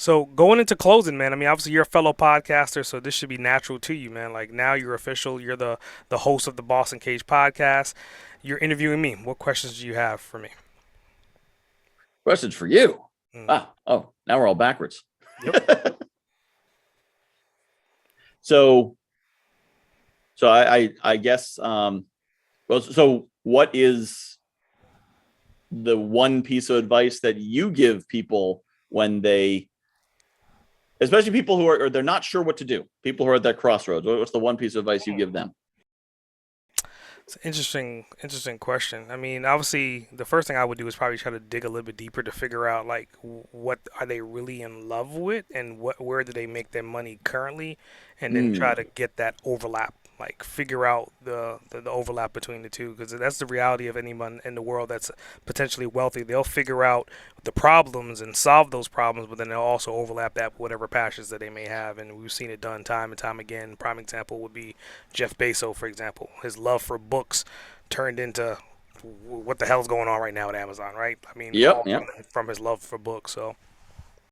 So going into closing, man. I mean, obviously you're a fellow podcaster, so this should be natural to you, man. Like now you're official. You're the host of the Boss Uncaged Podcast. You're interviewing me. What questions do you have for me? Questions for you. Mm. Oh, now we're all backwards. Yep. So I guess so what is the one piece of advice that you give people when they, especially people who are they're not sure what to do, people who are at that crossroads? What's the one piece of advice you give them? It's an interesting question. I mean, obviously, the first thing I would do is probably try to dig a little bit deeper to figure out like what are they really in love with, and where do they make their money currently, and then try to get that overlap. Like figure out the overlap between the two, because that's the reality of anyone in the world that's potentially wealthy. They'll figure out the problems and solve those problems, but then they'll also overlap that with whatever passions that they may have. And we've seen it done time and time again. Prime example would be Jeff Bezos, for example. His love for books turned into what the hell's going on right now at Amazon, right? I mean, Yep, all yep. from his love for books. So